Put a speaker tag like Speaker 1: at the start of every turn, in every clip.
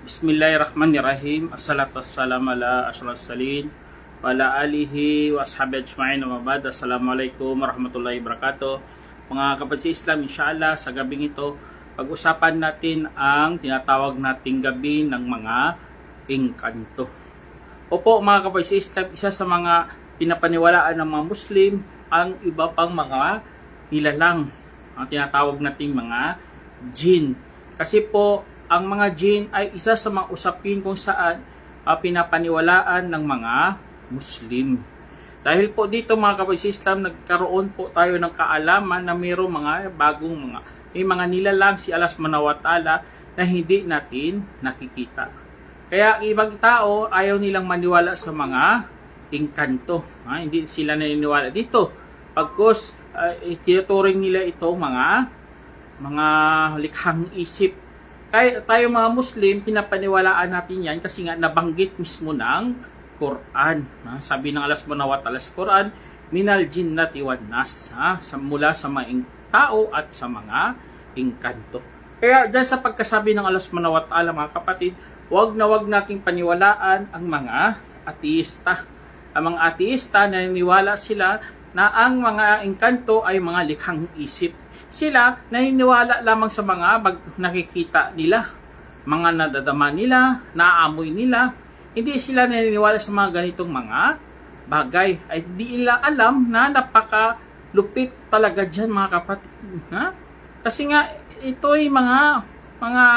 Speaker 1: Bismillahirrahmanirrahim. Assalatu wassalamu ala asyrafis salin wa ala alihi wa ashabi ajma'in wa ba'd. Assalamualaikum warahmatullahi wabarakatuh. Mga kapatid sa Islam, inshallah sa gabing ito, pag-usapan natin ang tinatawag nating gabi ng mga engkanto. Opo mga kapatid sa Islam, isa sa mga pinapaniwalaan ng mga Muslim ang iba pang mga nilalang, ang tinatawag nating mga jinn. Kasi po, ang mga jinn ay isa sa mga usapin kung saan pinapaniwalaan ng mga Muslim. Dahil po dito mga kapatid sa Islam, nagkaroon po tayo ng kaalaman na mayroong mga bagong may mga nilalang si Allah subhanahu wa ta'ala na hindi natin nakikita. Kaya ibang tao ayaw nilang maniwala sa mga engkanto. Hindi sila naniniwala dito. Pagkos tinuturing nila ito mga likhang isip. Kaya tayo mga Muslim, pinapaniwalaan natin yan kasi nga nabanggit mismo ng Quran. Sabi ng Allah subhanahu wa ta'ala sa Quran, minal jinnati wan nas, mula sa mga tao at sa mga engkanto. Kaya dyan sa pagkasabi ng Allah subhanahu wa ta'ala mga kapatid, wag nating paniwalaan ang mga ateista. Ang mga ateista naniniwala sila na ang mga engkanto ay mga likhang isip. Sila naniniwala lamang sa mga nakikita nila, mga nadadama nila, naaamoy nila. Hindi sila naniniwala sa mga ganitong mga bagay. Ay hindi nila alam na napakalupit talaga dyan mga kapatid. Kasi nga ito ay mga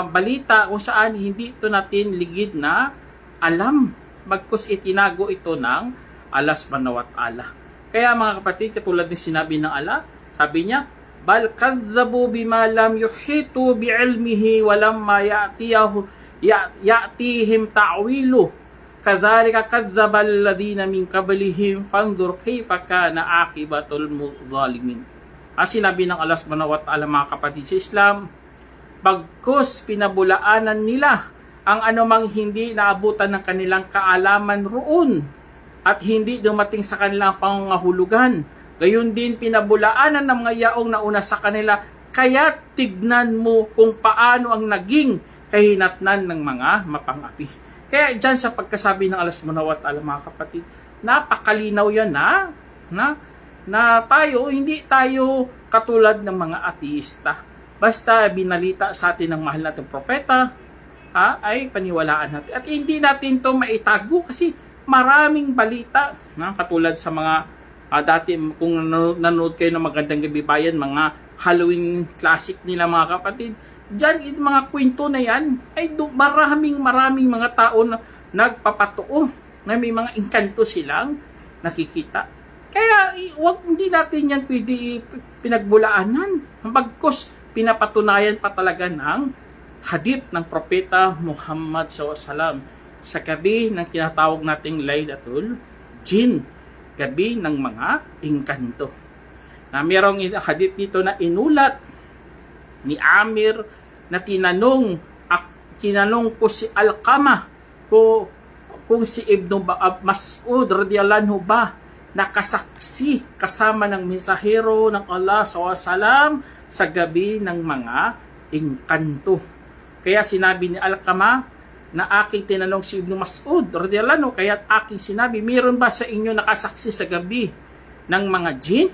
Speaker 1: balita kung saan hindi ito natin ligid na alam. Bagkus itinago ito ng Allah subhanahu wa ta'ala. Kaya mga kapatid, katulad ng sinabi ng Allah, sabi niya, bal kadzabu bima lam yuhitu bi'ilmihi wa lamma ya'tihim ta'wilu kadzalika kadzdzaba alladhina min qablihim fanzur kayfa kana aqibatul zalimin. Sinabi ng Allah subhanahu wa ta'ala mga kapatid sa Islam, bagkus pinabulaanan nila ang anumang hindi naabutan ng kanilang kaalaman roon at hindi dumating sa kanilang pangangahulugan. Gayon din pinabulaanan ng mga yaong nauna sa kanila, kaya tignan mo kung paano ang naging kahinatnan ng mga mapangapi. Kaya dyan sa pagkasabi ng Allah subhanahu wa ta'ala mga kapatid, napakalinaw yan na tayo, hindi tayo katulad ng mga ateista. Basta binalita sa atin ng mahal nating propeta, ay paniwalaan natin. At hindi natin to maitago kasi maraming balita, katulad sa mga dati kung nanonood kayo ng Magandang Gabi Bayan, mga Halloween classic nila mga kapatid, dyan yung mga kwento na yan ay maraming mga tao na nagpapatuo na may mga engkanto silang nakikita. Kaya hindi natin yan pwede pinagbulaanan. Bagkus pinapatunayan pa talaga ng hadith ng propeta Muhammad SAW sa gabi ng tinatawag nating Laylatul Jinn, gabi ng mga engkanto. Na mayroong hadith dito na inulat ni Amir na tinanong ko si Alqamah kung si Ibnu Mas'ud radhiyallahu anhu ba nakasaksi kasama ng mensahero ng Allah SAW sa gabi ng mga engkanto. Kaya sinabi ni Alqamah na aking tinanong si Ibnu Mas'ud radhiyallahu anhu, kaya aking sinabi, mayroon ba sa inyo nakasaksi sa gabi ng mga jinn?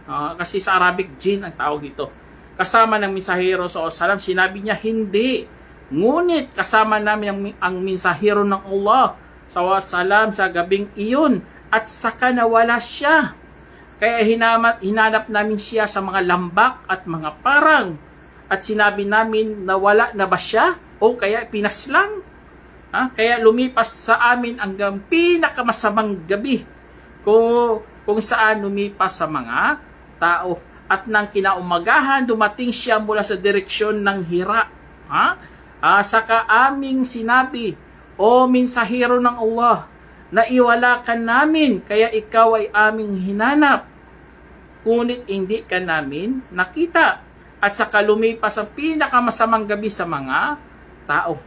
Speaker 1: Kasi sa Arabic, jinn ang tawag ito. Kasama ng mensahero sa Salam, sinabi niya, hindi. Ngunit kasama namin ang mensahero ng Allah sa Salam sa gabing iyon at saka nawala siya. Kaya hinanap namin siya sa mga lambak at mga parang at sinabi namin, nawala na ba siya? O kaya pinaslang? Kaya lumipas sa amin hanggang pinakamasamang gabi kung saan lumipas sa mga tao. At nang kinaumagahan, dumating siya mula sa direksyon ng Hira. Saka aming sinabi, O mensahero ng Allah, naiwala ka namin, kaya ikaw ay aming hinanap. Ngunit hindi ka namin nakita. At saka lumipas ang pinakamasamang gabi sa mga tao.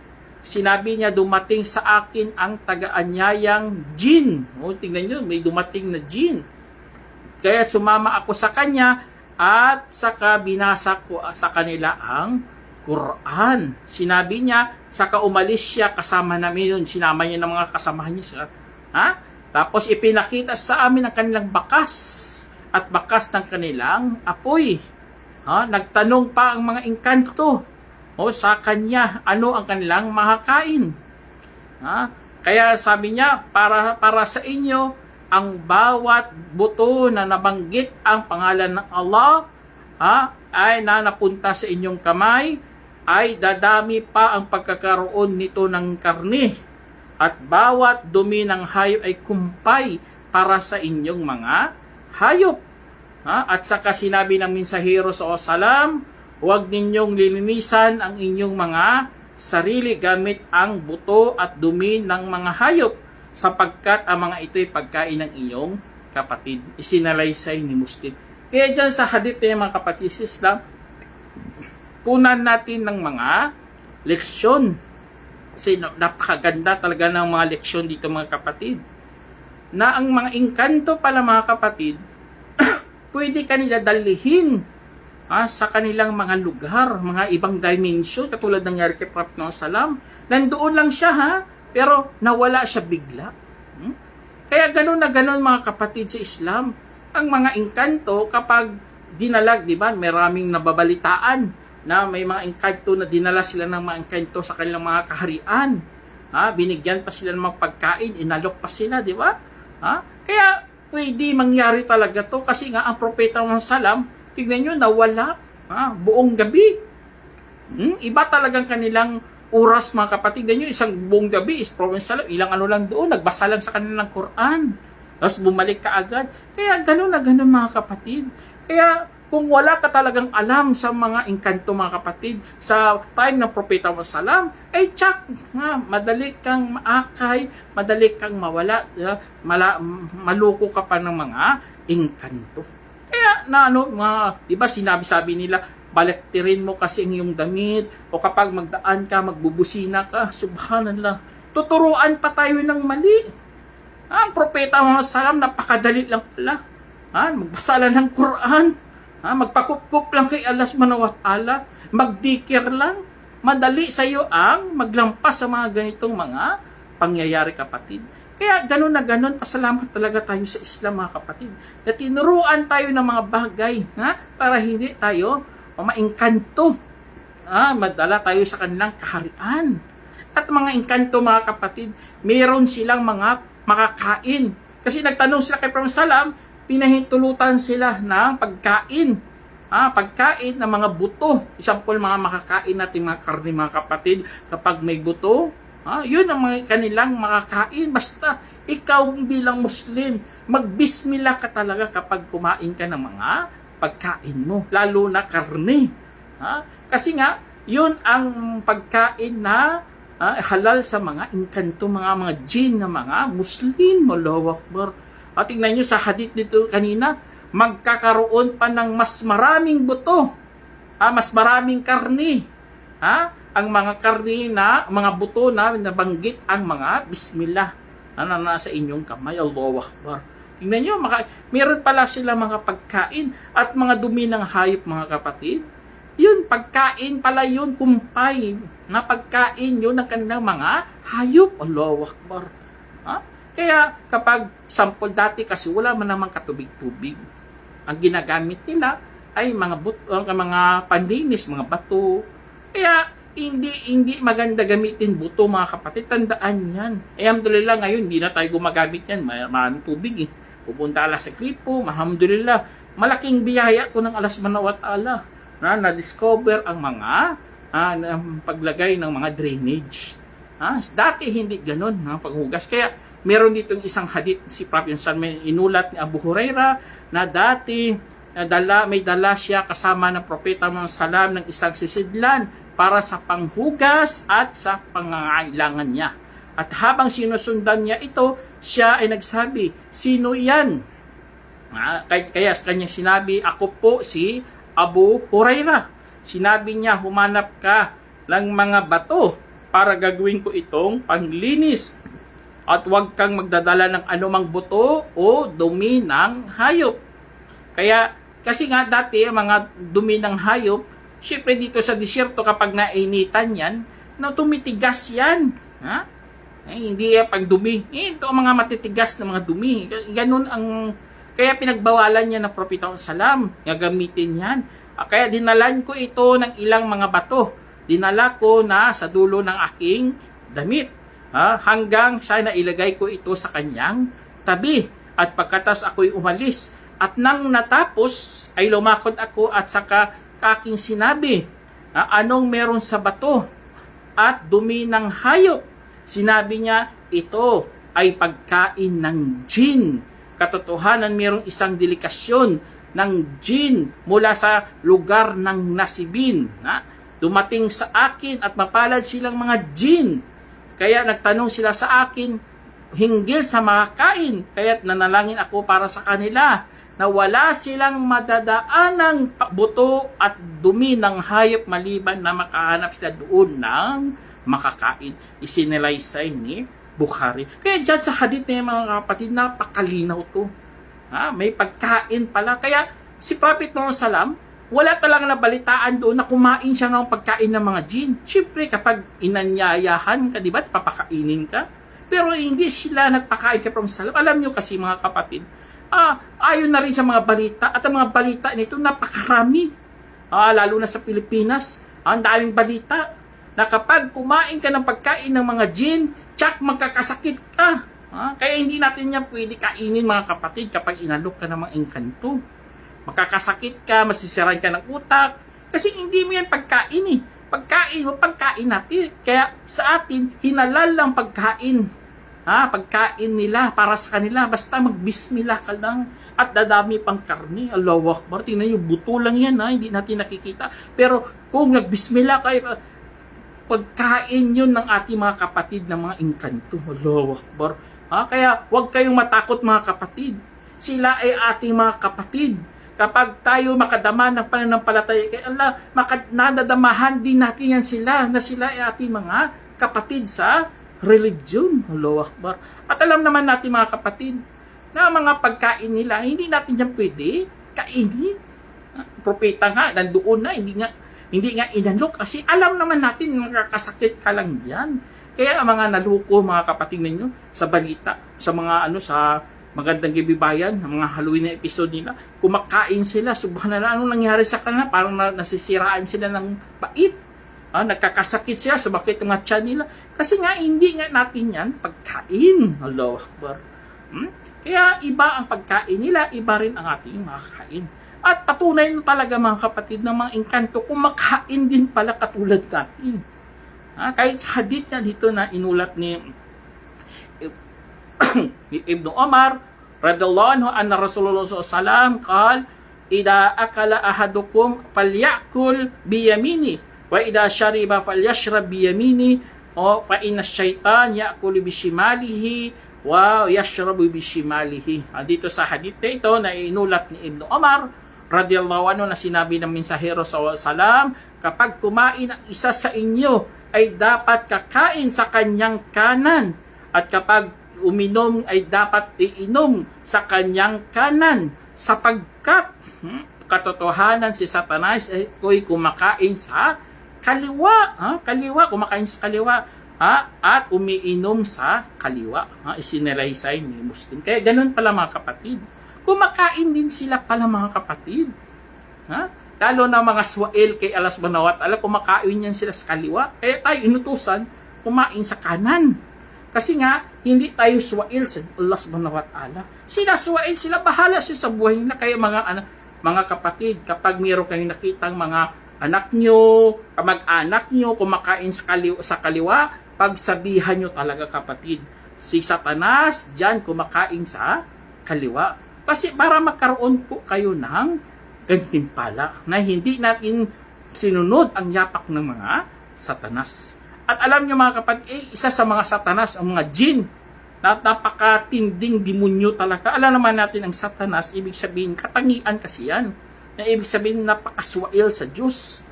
Speaker 1: Sinabi niya, dumating sa akin ang taga-anyayang jinn. Tingnan niyo, may dumating na jinn. Kaya sumama ako sa kanya at saka binasa ko sa kanila ang Quran. Sinabi niya, saka umalis siya kasama namin yun. Sinama niya ng mga kasamahan niya. Tapos ipinakita sa amin ang kanilang bakas at bakas ng kanilang apoy. Nagtanong pa ang mga engkanto sa kanya, ano ang kanilang makakain. Kaya sabi niya, para sa inyo, ang bawat buto na nabanggit ang pangalan ng Allah ay na napunta sa inyong kamay, ay dadami pa ang pagkakaroon nito ng karne. At bawat dumi ng hayop ay kumpay para sa inyong mga hayop. At saka sinabi ng mensahero sa salam, huwag ninyong lilinisan ang inyong mga sarili gamit ang buto at dumi ng mga hayop, sapagkat ang mga ito'y pagkain ng inyong kapatid. Isinalaysay ni Muslim. Kaya dyan sa hadith ng mga kapatid sa Islam, punan natin ng mga leksyon. Kasi napakaganda talaga ng mga leksyon dito mga kapatid. Na ang mga engkanto pala mga kapatid, pwede kanila dalihin sa kanilang mga lugar, mga ibang dimension, katulad ng nangyari kay Prophet Salam. Nandoon lang siya pero nawala siya bigla. Kaya ganun na ganun mga kapatid sa Islam. Ang mga engkanto kapag dinalag, di ba, maraming nababalitaan na may mga engkanto na dinala sila ng mga engkanto sa kanilang mga kaharian. Binigyan pa sila ng mga pagkain, inalok pa sila, di ba? Kaya pwede mangyari talaga to kasi nga ang Propeta Muhammad Salam, tignan nyo, nawala buong gabi. Iba talagang kanilang oras mga kapatid. Tignan nyo, isang buong gabi is Prophet Salam, ilang ano lang doon, nagbasa lang sa kanilang Quran. Tapos bumalik ka agad. Kaya ganun na ganun mga kapatid. Kaya kung wala ka talagang alam sa mga engkanto mga kapatid, sa time ng Propeta Muhammad Salam, ay tsak, madali kang maakay, madali kang mawala, maluko ka pa ng mga engkanto. Kaya iba sinabi nila, balaktirin mo kasi ang iyong damit, o kapag magdaan ka, magbubusina ka, subhanallah, tuturuan pa tayo ng mali. Ang Propeta Muhammad Salam, napakadali lang pala. Magbasa lang ng Quran, magpakup-kup lang kay Allah subhanahu wa ta'ala, magdikir lang, madali sa iyo ang maglampas sa mga ganitong mga pangyayari kapatid. Kaya ganun na ganun, pasalamat talaga tayo sa Islam mga kapatid. Na tinuruan tayo ng mga bagay para hindi tayo maengkanto. Madala tayo sa kanilang kaharian. At mga engkanto mga kapatid, mayroon silang mga makakain. Kasi nagtanong sila kay Prophet Salam, pinahintulutan sila ng pagkain. Pagkain ng mga buto. Example, mga makakain natin mga karne mga kapatid, kapag may buto, yun ang mga kanilang makakain. Basta ikaw bilang Muslim, magbismillah ka talaga kapag kumain ka ng mga pagkain mo, lalo na karne. Kasi nga, yun ang pagkain na halal sa mga engkanto, mga jinn na mga Muslim. Allahu Akbar. Tingnan nyo sa hadith dito kanina, magkakaroon pa ng mas maraming buto, mas maraming karne. Ang mga karne na, mga buto na nabanggit ang mga bismillah na nasa inyong kamay. Allahu Akbar. Tingnan nyo, meron pala sila mga pagkain at mga dumi ng hayop mga kapatid. Yun, pagkain pala yun, kumpay na pagkain yun ng kanilang mga hayop. Allahu Akbar. Kaya kapag sample dati kasi wala man namang katubig-tubig, ang ginagamit nila ay mga panlinis, mga bato. Kaya hindi maganda gamitin buto mga kapatid. Tandaan yan. Alhamdulillah ngayon hindi na tayo gumagamit yan. Maraming tubig Pupunta ala sa kripo. Alhamdulillah. Malaking biyaya ko ng Allah subhanahu wa ta'ala na-discover ang mga paglagay ng mga drainage. Dati hindi ganun paghugas. Kaya meron dito isang hadith si Prophet Salman inulat ni Abu Huraira na dati may dala siya kasama ng Propeta Muhammad Salam ng isang sisidlan para sa panghugas at sa pangangailangan niya. At habang sinusundan niya ito, siya ay nagsabi, "Sino yan?" Kaya kanya sinabi, "Ako po si Abu Huraira." Sinabi niya, "Humanap ka ng mga bato para gagawin ko itong panglinis. At huwag kang magdadala ng anumang buto o dumi ng hayop." Kaya Kasi nga dati, mga dumi ng hayop, syempre dito sa disyerto kapag nainitan yan, na tumitigas yan. Ha? Hindi yan pag dumi. Ito ang mga matitigas na mga dumi. Ganun ang, kaya pinagbawalan niya ng Propeta Salam. Gagamitin yan. Kaya dinalan ko ito ng ilang mga bato. Dinala ko na sa dulo ng aking damit. Hanggang sana ilagay ko ito sa kanyang tabi. At pagkatas ako'y umalis. At nang natapos ay lumakad ako at saka aking sinabi, anong meron sa bato at dumi ng hayop? Sinabi niya, ito ay pagkain ng jinn. Katotohanan, mayroong isang delikasyon ng jinn mula sa lugar ng Nasibin. Dumating sa akin at mapalad silang mga jinn. Kaya nagtanong sila sa akin hinggil sa makakain. Kaya't nanalangin ako para sa kanila na wala silang madadaanang buto at dumi ng hayop maliban na makahanap sila doon ng makakain. Isinalaysay ni Bukhari. Kaya dyan sa hadith na mga kapatid, napakalinaw to. May pagkain pala. Kaya si Prophet Muhammad Salam, wala talaga nabalitaan doon na kumain siya ng pagkain ng mga jinn. Siyempre, kapag inanyayahan ka, di ba, papakainin ka. Pero hindi sila nagpakain kay Prophet Salam. Alam nyo kasi mga kapatid, ayon na rin sa mga balita, at ang mga balita nito napakarami. Lalo na sa Pilipinas, ang daming balita na kapag kumain ka ng pagkain ng mga jinn, tsak magkakasakit ka. Kaya hindi natin yan pwede kainin mga kapatid kapag inalok ka ng mga engkanto. Makakasakit ka, masisiran ka ng utak, kasi hindi mo yan pagkain eh. Pagkain natin. Kaya sa atin, hinalal lang pagkain. Pagkain nila para sa kanila. Basta magbismillah ka lang at dadami pang karne. Allahu Akbar. Tingnan yung buto lang yan. Hindi natin nakikita. Pero kung nagbismillah kayo, pagkain yun ng ating mga kapatid na mga engkanto. Allahu Akbar. Kaya huwag kayong matakot mga kapatid. Sila ay ating mga kapatid. Kapag tayo makadama ng pananampalataya kay Allah, nadadamahan din natin yan sila, na sila ay ating mga kapatid sa religion. Allahu Akbar. At alam naman natin mga kapatid, na mga pagkain nila, hindi natin yan pwede kainin. Propeta nga, nandoon na, hindi nga inalok, kasi alam naman natin, makakasakit ka lang yan. Kaya ang mga naluko, mga kapatid ninyo, sa balita, sa mga sa Magandang Gabi Bayan, ang mga Halloween na episode nila, kumakain sila, subhanallah, anong nangyari sa kanila? Parang nasisiraan sila ng bait. Nagkakasakit sila, sumakit ang mga tiyan nila. Kasi nga, hindi nga natin yan pagkain. Allahu Akbar. Kaya iba ang pagkain nila, iba rin ang ating makakain. At patunay na talaga mga kapatid ng mga engkanto, kumakain din pala katulad natin. Kahit sa hadith na dito na inulat ni Ibn Umar radhiyallahu anhu anna Rasulullah sallallahu qala ida akala ahadukum falyakul biyamini wa ida shariba falyashrab biyamini o fa inna syaitan yakulu bishimalihi wa yashrabu bishimalihi. Dito sa hadith na ito na inulat ni Ibn Umar radhiyallahu anhu na sinabi ng mensahero sallallahu alaihi wasallam, kapag kumain ang isa sa inyo ay dapat kakain sa kanyang kanan, at kapag uminom ay dapat iinom sa kanyang kanan, sapagkat katotohanan si Satanas ay kumakain sa kaliwa. Kumakain sa kaliwa at umiinom sa kaliwa. Isinalaysay ni Muslim. Kaya ganun pala mga kapatid. Kumakain din sila pala mga kapatid. Lalo na mga swail kay Allah subhanahu wa ta'ala, kumakain yan sila sa kaliwa. Kaya tayo inutusan, kumain sa kanan. Kasi nga, hindi tayo swail sa Allah subhanahu wa ta'ala. Sila swail, sila bahala sila sa buhay nila. Kaya mga kapatid, kapag mayroon kayong nakitang mga anak nyo, kamag-anak nyo, kumakain sa kaliwa, pagsabihan nyo talaga kapatid, si Satanas dyan kumakain sa kaliwa. Kasi para magkaroon po kayo ng gantimpala na hindi natin sinunod ang yapak ng mga Satanas. At alam nyo mga kapatid, isa sa mga Satanas, ang mga jinn, na napakatinding demonyo talaga. Alam naman natin ang Satanas, ibig sabihin, katangian kasi yan. Na ibig sabihin, napakaswail sa Diyos.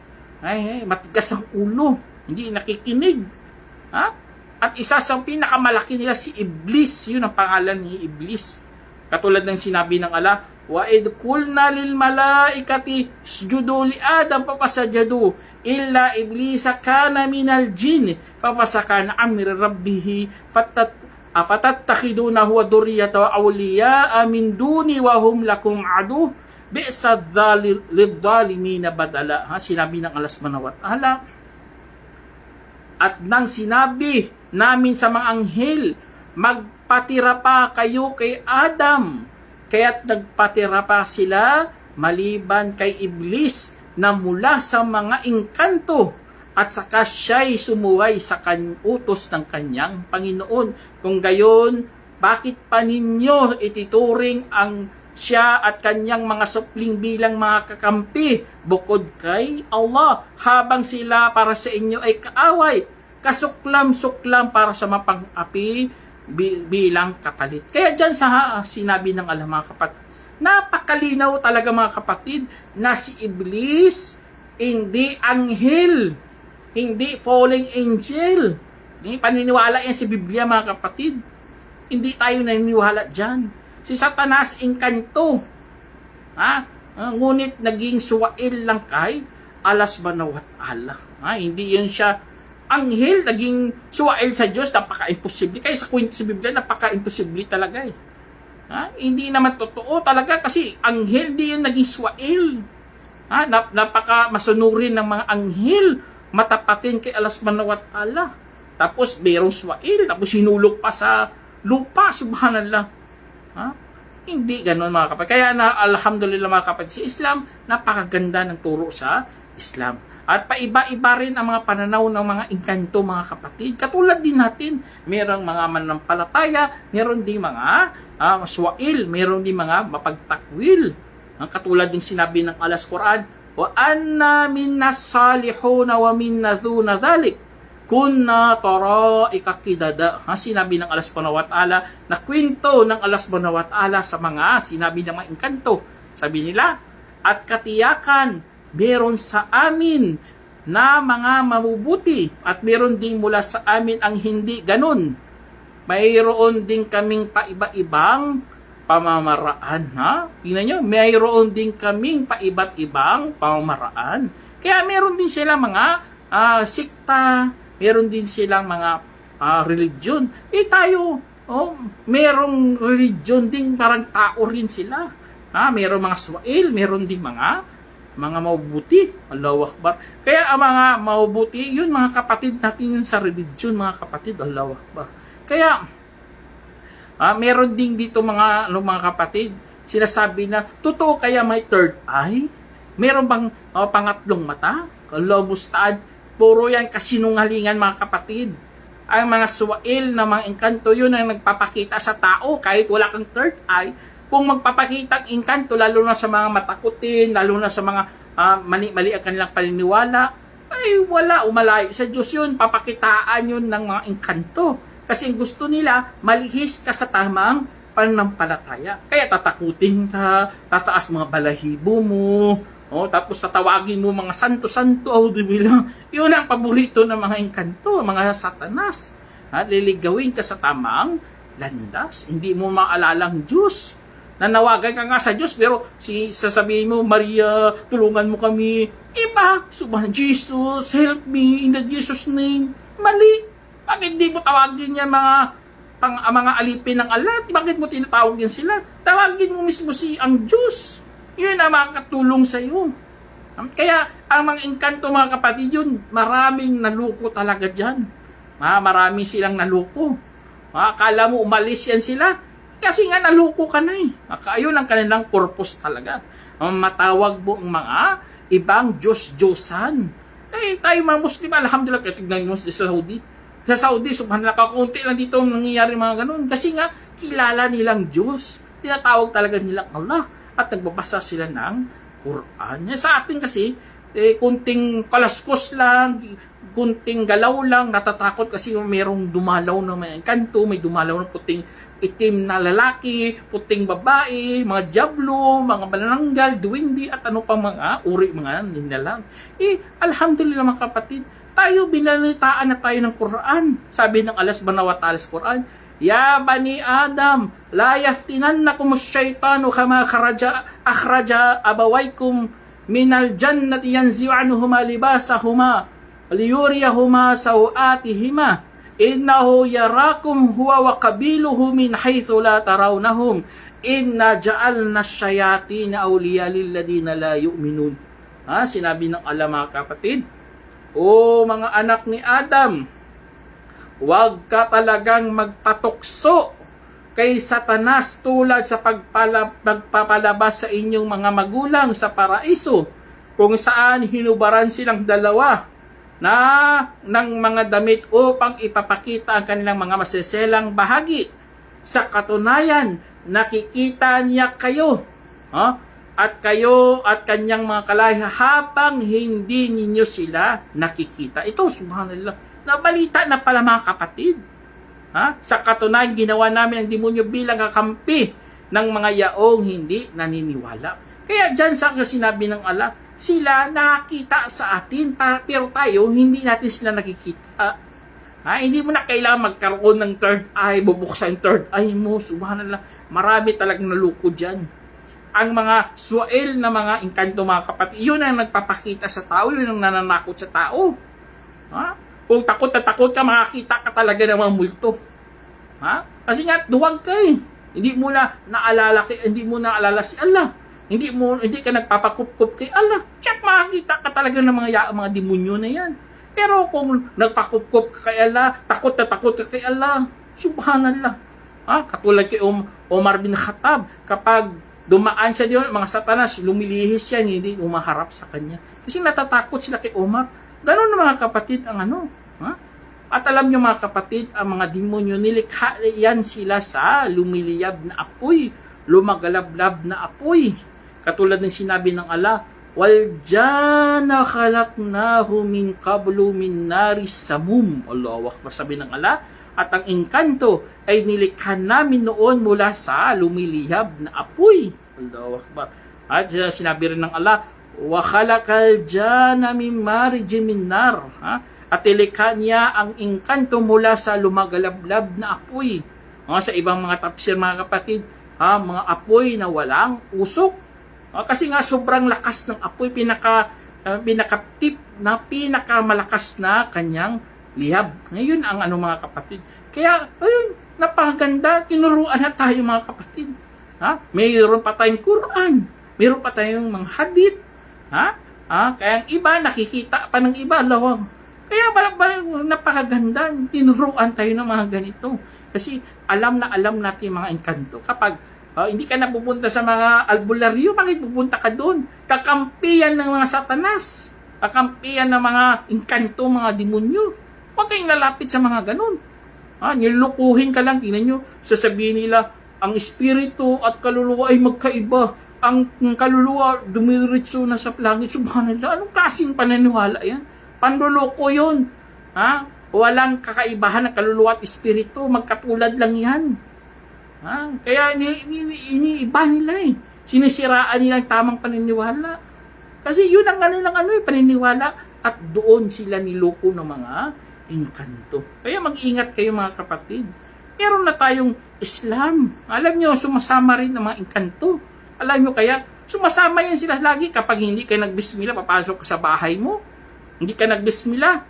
Speaker 1: Matigas ang ulo, hindi nakikinig. At isa sa pinakamalaki nila si Iblis, yun ang pangalan ni Iblis. Katulad ng sinabi ng Allah, Wa id qulna lil malaikati isjudu li Adam fafasajadu illa iblisa kana minal jinn fafasaka an amri rabbih fatattakhidunahu wa dhurriyyatahu awliya'a min duni wa hum lakum adu bi'sa lidh-dhalimin badala. Sinabi ng Allah subhanahu wa ta'ala, at nang sinabi namin sa mga anghel, magpatira pa kayo kay Adam, kaya't nagpatira pa sila maliban kay Iblis na mula sa mga engkanto, at saka siya'y sumuway sa utos ng kanyang Panginoon. Kung gayon, bakit pa ninyo itituring ang siya at kanyang mga supling bilang mga kakampi bukod kay Allah, habang sila para sa inyo ay kaaway, kasuklam-suklam para sa mapang-api bilang kapalit. Kaya dyan sa sinabi ng Allah, mga kapatid, napakalinaw talaga mga kapatid na si Iblis hindi anghel, hindi falling angel. Paniniwala yan sa Biblia, mga kapatid. Hindi tayo naniniwala dyan. Si Satanas engkanto. Ngunit naging suwail lang kay Allah subhanahu wa ta'ala. Hindi yun siya anghel, naging suwail sa Diyos, napaka-imposible. Kaya sa kwento sa Biblia, napaka-imposible talaga eh. Hindi naman totoo talaga kasi anghel di yun naging suwail. Napaka masunurin ng mga anghel, matapatin kay Allah subhanahu wa ta'ala. Tapos mayroong suwail, tapos hinulog pa sa lupa, subhanallah. Hindi ganoon, mga kapatid. Kaya alhamdulillah, mga kapatid, si Islam, napakaganda ng turo sa Islam. At paiba-iba rin ang mga pananaw ng mga engkanto, mga kapatid. Katulad din natin, mayroong mga mananampalataya, mayroon din mga swail, mayroon din mga mapagtakwil. Katulad din sinabi ng Allah sa Quran, wa anna minna salihuna wa minna dhuna dhalik kunna taraika qidada. Sinabi ng Allah subhanahu wa ta'ala, na kwento ng Allah subhanahu wa ta'ala sa mga sinabi ng mga engkanto. Sabi nila, at katiyakan meron sa amin na mga mabubuti at meron din mula sa amin ang hindi ganun. Mayroon din kaming paiba-ibang pamamaraan. Tingnan nyo, mayroon din kaming paiba't ibang pamamaraan. Kaya meron din sila mga sikta, meron din silang mga religion. Tayo, merong religion din, parang tao rin sila. Meron mga swail, meron din mga mabubuti. Allahu Akbar. Kaya ang mga mabubuti, yun mga kapatid natin yun sa religion, mga kapatid. Allahu Akbar. Kaya, meron din dito mga kapatid, sinasabi na, totoo kaya may third eye? Meron bang pangatlong mata? Allahu Musta'ad. Puro yan kasinungalingan, mga kapatid. Ang mga suwail na mga engkanto, yun ang nagpapakita sa tao kahit wala kang third eye. Kung magpapakita ang engkanto, lalo na sa mga matakutin, lalo na sa mga mali-mali ang kanilang paniniwala, ay wala, umalayo sa Diyos yun. Papakitaan yun ng mga engkanto. Kasi gusto nila, malihis ka sa tamang pananampalataya. Kaya tatakutin ka, tataas mga balahibo mo, tapos tatawagin mo mga santo-santo, yun ang paborito ng mga engkanto, mga Satanas. Liligawin ka sa tamang landas, hindi mo maalalang Diyos. Nanawagan ka nga sa Diyos, pero sasabihin mo, Maria, tulungan mo kami. Iba, Jesus, help me in the Jesus name. Mali. Bakit di mo tawagin yan mga alipin ng Allah? Bakit mo tinatawag yan sila? Tawagin mo mismo ang Diyos. Yun ang makakatulong sa iyo. Kaya ang mga engkanto, mga kapatid, yun, maraming naluko talaga dyan. Marami silang naluko. Akala mo umalis yan sila, kasi nga naluko ka na eh. Ayun ang kanilang purpose talaga. Matawag mo ang mga ibang Diyos-Diyosan. Kaya tayo mga Muslim, alhamdulillah, kaya tignan mo sa Saudi. Sa Saudi, subhanallah, kakunti lang dito nangyayari mga ganun. Kasi nga, kilala nilang Diyos. Tinatawag talaga nilang Allah. At nagbabasa sila ng Quran. Sa atin kasi, kunting kalaskos lang, kunting galaw lang, natatakot kasi merong dumalaw na may engkanto, may dumalaw na puting itim na lalaki, puting babae, mga diablo, mga manananggal, duwindi, at ano pa mga uri mga nilalang. Alhamdulillah, mga kapatid, tayo binalitaan na tayo ng Quran. Sabi ng Allah subhanahu wa ta'ala sa Quran, Ya bani Adam, la yaftinannakum asy-syaitanu kama akhraja abawaykum minal jannati yanzi'u anhuma libasahuma liyuriyahuma sawatihima innahu yarakum huwa wa qabiluhu min haythu la tarawnahum inna ja'alna asy-syayatina awliya lil ladina la yu'minun. Sinabi ng Allah, mga kapatid, o mga anak ni Adam, huwag ka talagang magpatukso kay Satanas tulad sa pagpapalabas sa inyong mga magulang sa paraiso, kung saan hinubaran silang dalawa ng mga damit upang ipapakita ang kanilang mga maseselang bahagi. Sa katunayan, nakikita niya kayo, at kayo at kanyang mga kalahi habang hindi ninyo sila nakikita. Ito, subhanallah, nabalita na pala, mga kapatid. Sa katunayan, ginawa namin ang demonyo bilang kakampi ng mga yaong hindi naniniwala. Kaya dyan sa sinabi ng Allah, sila nakakita sa atin, pero tayo, hindi natin sila nakikita. Hindi mo na kailangan magkaroon ng third eye, bubuksan yung third eye mo. Subhanallah, marami talagang naluko dyan. Ang mga suwail na mga engkanto, mga kapatid, yun ang nagpapakita sa tao, yun ang nananakot sa tao. Kung takot na takot ka, makakita ka talaga ng mga multo. Kasi nga, duwag ka eh. Hindi mo na naalala si Allah. Hindi ka nagpapakup-kup kay Allah. Check, makakita ka talaga ng mga demonyo na yan. Pero kung nagpakup-kup ka kay Allah, takot na takot ka kay Allah, subhanallah. Katulad kay Omar bin Khattab, kapag dumaan siya diyon, mga Satanas, lumilihis yan, hindi umaharap sa kanya. Kasi natatakot sila kay Omar. Ganon na, mga kapatid, ang At alam nyo, mga kapatid, ang mga demonyo, nilikha yan sila sa lumiliyab na apoy, lumagalablab na apoy. Katulad ng sinabi ng Allah, waljana khalaqnahu min qablu min naris samum. Allahu Akbar, sabi ng Allah. At ang engkanto ay nilikha namin noon mula sa lumiliyab na apoy. Allahu Akbar. At sinabi rin ng Allah, wa khalaqal janna min marijin min nar. At nilikha niya ang engkanto mula sa lumagalablab na apoy. Sa ibang mga tafsir, mga kapatid, mga apoy na walang usok. Kasi nga sobrang lakas ng apoy, pinaka-tip na pinakamalakas na kanyang lihab. Ngayon ang mga kapatid. Kaya, ayun, napakaganda. Tinuruan na tayo, mga kapatid. Mayroon pa tayong Quran. Mayroon pa tayong mga hadith. Kaya ang iba, nakikita pa ng iba, lawang. Kaya napakaganda. Tinuruan tayo ng mga ganito. Kasi alam natin mga engkanto. Kapag hindi ka na pupunta sa mga albularyo, bakit pupunta ka doon? Kakampiyan ng mga Satanas. Kakampiyan ng mga engkanto, mga demonyo. Huwag kayong lalapit sa mga ganun. Nilukuhin ka lang. Tingnan nyo, sasabihin nila, ang espiritu at kaluluwa ay magkaiba. Ang kaluluwa dumiritso na sa langit. Subhanallah, anong klaseng pananiwala yan? Panluloko yun. Walang kakaibahan ng kaluluwa at espiritu. Magkatulad lang yan. Kaya iniiba nila eh. Sinisiraan nila ang tamang paniniwala. Kasi yun ang kanilang paniniwala. At doon sila niloko ng mga engkanto. Kaya mag-ingat kayo, mga kapatid. Meron na tayong Islam. Alam nyo, sumasama rin ng mga engkanto. Alam nyo kaya, sumasama yan sila lagi kapag hindi ka nagbismila, papasok ka sa bahay mo. Hindi ka nagbismila,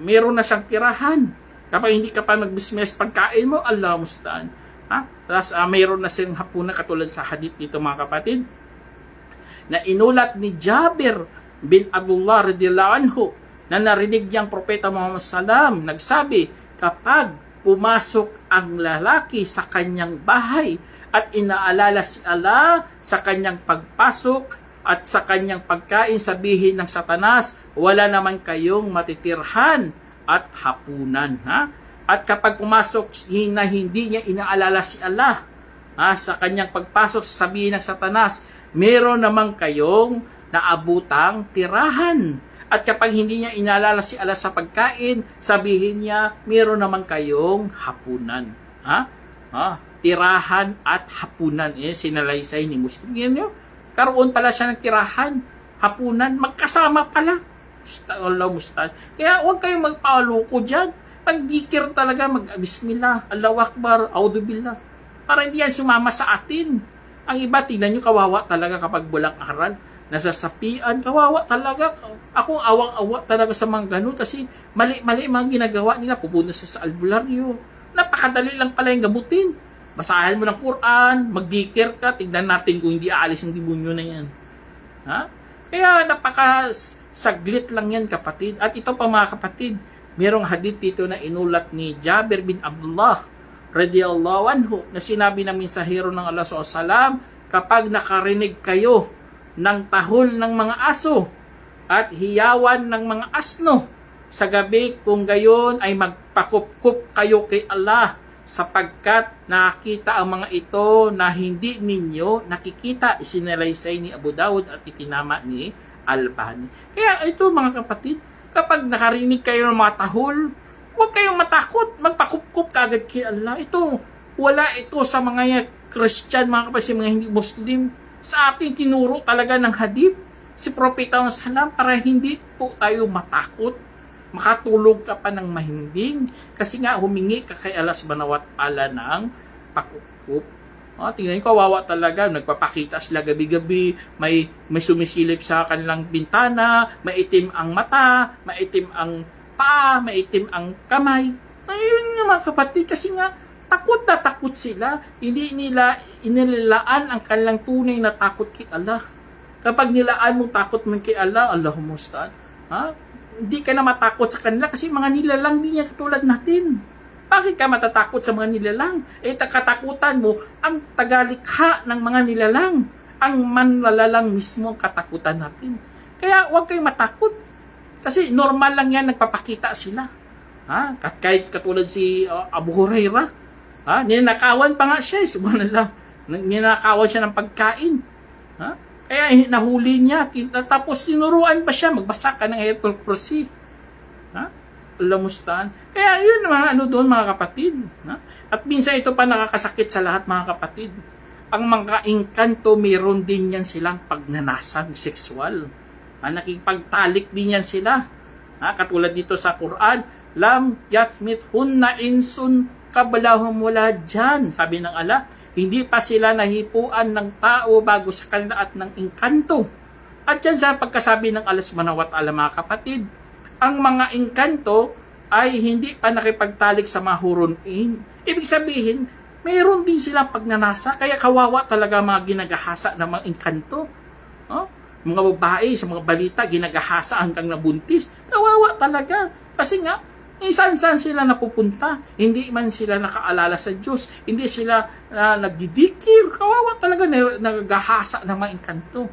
Speaker 1: meron na siyang tirahan. Kapag hindi ka pa nagbismila sa pagkain mo, Allah musta'an. Tapos mayroon na silang hapunan katulad sa hadith dito, mga kapatid, na inulat ni Jabir bin Abdullah radhiyallahu anhu na narinig niyang Propeta Muhammad sallam nagsabi, kapag pumasok ang lalaki sa kanyang bahay at inaalala si Allah sa kanyang pagpasok at sa kanyang pagkain, sabihin ng Satanas, wala naman kayong matitirhan at hapunan. At kapag pumasok na hindi niya inaalala si Allah sa kanyang pagpasok, sabihin ng Satanas, meron naman kayong naabutang tirahan. At kapag hindi niya inaalala si Allah sa pagkain, sabihin niya, meron naman kayong hapunan. Tirahan at hapunan. Sinalaysay ni Muslim. Karoon pala siya ng tirahan, hapunan, magkasama pala. Allah musta'an. Kaya huwag kayong magpaloko dyan. Pag-dikir talaga, mag-bismillah, Allahu Akbar, Audubillah. Para hindi yan sumama sa atin. Ang iba, tingnan nyo, kawawa talaga kapag bulang aral. Nasasapian, kawawa talaga. Ako awang-awa talaga sa mga ganun kasi mali-mali mga ginagawa nila. Pupunta sa albularyo. Napakadali lang pala yung gamutin. Basahin mo ng Quran, mag-dikir ka, tignan natin kung hindi aalis ang demonyo na yan. Ha? Kaya napaka-saglit lang yan, kapatid. At ito pa mga kapatid, merong hadith dito na inulat ni Jabir bin Abdullah radiyallahu anhu na sinabi ng mensahero ng Allah SAW, kapag nakarinig kayo ng tahol ng mga aso at hiyawan ng mga asno sa gabi, kung gayon ay magpakupkup kayo kay Allah sapagkat nakita ang mga ito na hindi ninyo nakikita. Isinalaysay ni Abu Dawud at itinama ni Albani. Kaya ito mga kapatid, kapag nakarinig kayo ng mga tahol, huwag kayong matakot, magpakupkup kagad kay Allah. Ito, wala ito sa mga Christian, mga kapatid, mga hindi Muslim. Sa atin, tinuro talaga ng hadith si Propeta Muhammad para hindi po tayo matakot. Makatulog ka pa ng mahimbing kasi nga humingi ka kay Allah subhanahu wa ta'ala ng pakupkup. Tingnan nyo, kawawa talaga. Nagpapakita sila gabi-gabi, may sumisilip sa kanilang bintana, maitim ang mata, maitim ang paa, maitim ang kamay. Ayun nga mga kapatid, kasi nga takot na takot sila. Hindi nila inilaan ang kanilang tunay na takot kay Allah. Kapag nilaan mo takot mo kay Allah, Allahumma musta'an, hindi ka na matakot sa kanila kasi mga nilalang din yan katulad natin. Bakit ka matatakot sa mga nilalang? Katakutan mo ang tagalikha ng mga nilalang. Ang manlalalang mismo ang katakutan natin. Kaya huwag kayong matakot. Kasi normal lang yan, nagpapakita sila. Kahit katulad si Abu Hurairah, ninakawan pa nga siya, subhanallah. Ninakawan siya ng pagkain. Kaya nahuli niya, tapos tinuruan pa siya, magbasa ka ng Ayatul Kursi. Lamustan. Kaya yun mga doon mga kapatid. At minsan ito pa nakakasakit sa lahat mga kapatid. Ang mga engkanto, mayroon din yan silang pagnanasang sexual. Nakipagtalik din yan sila. Katulad dito sa Quran, lam yathmit hunna insun kabalahum wala dyan. Sabi ng Allah, hindi pa sila nahipuan ng tao bago sa kanila at ng engkanto. At yan sa pagkasabi ng Allah subhanahu wa ta'ala mga kapatid, ang mga engkanto ay hindi pa nakipagtalik sa mga hurunin. Ibig sabihin, mayroon din silang pagnanasa, kaya kawawa talaga mga ginagahasa ng mga engkanto. Mga babae sa mga balita, ginagahasa hanggang nabuntis. Kawawa talaga. Kasi nga, saan-saan sila napupunta. Hindi man sila nakaalala sa Diyos. Hindi sila nagdidikir. Kawawa talaga nagagahasa ng mga engkanto.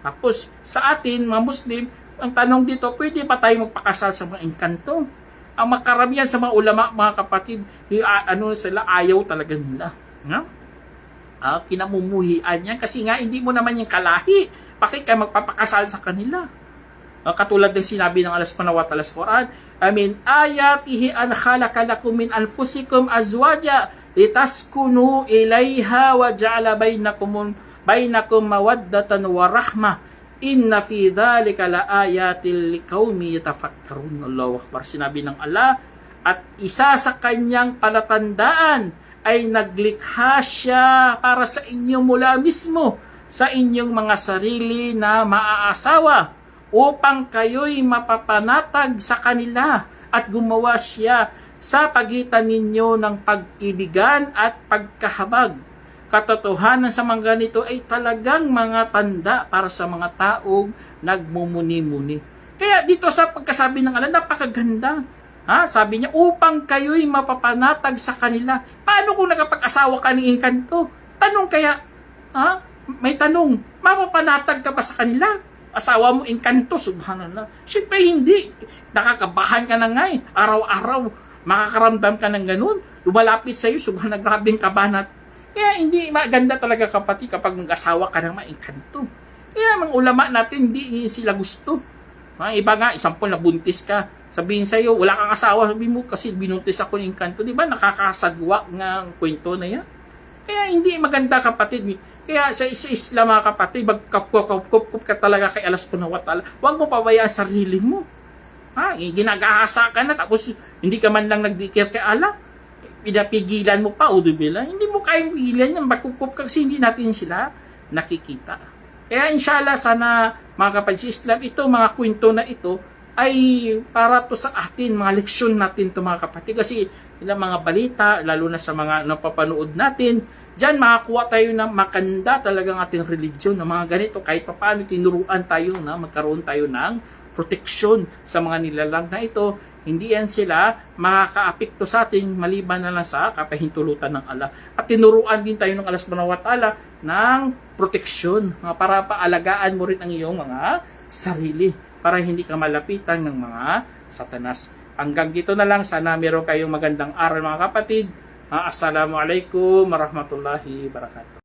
Speaker 1: Tapos, sa atin, mga Muslim, ang tanong dito, pwede pa tayo magpakasal sa mga engkanto? Ang makaramihan sa mga ulama, mga kapatid, sila ayaw talaga nila. Kinamumuhian yan kasi nga hindi mo naman yung kalahi. Bakit ka magpapakasal sa kanila? Katulad ng sinabi ng Allah subhanahu wa ta'ala sa Quran, amin ayatihi an khalaqa lakum min anfusikum azwaja litaskunu ilayha wa ja'ala bainakum mawaddatan wa rahmah. Inna fi dhalika laayatil liqaumi yatafakkarun. Allahu Akbar. Sinabi ng Allah, at isa sa kanyang palatandaan ay naglikha siya para sa inyo mula mismo sa inyong mga sarili na maaasawa upang kayo'y mapapanatag sa kanila at gumawa siya sa pagitan ninyo ng pag-ibigan at pagkahabag. Katotohanan sa mga ganito ay talagang mga tanda para sa mga taong nagmumuni-muni. Kaya dito sa pagkasabi ng Allah, napakaganda. Sabi niya, upang kayo'y mapapanatag sa kanila. Paano kung nakapag-asawa ka ng engkanto? Tanong kaya, may tanong, mapapanatag ka ba sa kanila? Asawa mo engkanto, subhanallah. Siyempre hindi. Nakakabahan ka na nga araw-araw, makakaramdam ka ng ganun. Lumalapit sa iyo, subhanallah, grabing kabanat. Kaya hindi maganda talaga kapatid kapag nag-asawa ka ng maengkanto. Kaya mga ulama natin, hindi sila gusto. Iba nga, 10 na buntis ka. Sabihin sa iyo, wala kang asawa. Sabihin mo, kasi binuntis ako ng engkanto. Di ba nakakasagwa nga ang kwento na yan? Kaya hindi maganda kapatid. Kaya sa Islam mga kapatid, magkapup ka talaga kay Allah subhanahu wa ta'ala. Huwag mo pabayaan sarili mo. Ginagahasa ka na, tapos Hindi ka man lang nagdikir kay Allah, pinapigilan mo pa, udubila. Hindi mo kayang pigilan yan, makukup ka kasi hindi natin sila nakikita. Kaya inshallah, sana mga kapatid sa Islam, ito, mga kwento na ito, ay para to sa atin, mga leksyon natin to mga kapatid. Kasi ilang mga balita, lalo na sa mga napapanood natin, diyan makakuha tayo ng makanda talagang ating religion ng mga ganito. Kahit pa paano tinuruan tayo na magkaroon tayo ng proteksyon sa mga nilalang na ito. Hindi yan sila makakaapekto sa atin maliban na lang sa kapahintulutan ng Allah. At tinuruan din tayo ng Allah subhanahu wa ta'ala ng proteksyon para paalagaan mo rin ang iyong mga sarili para hindi ka malapitan ng mga satanas. Hanggang dito na lang. Sana meron kayong magandang aral mga kapatid. Assalamualaikum warahmatullahi wabarakatuh.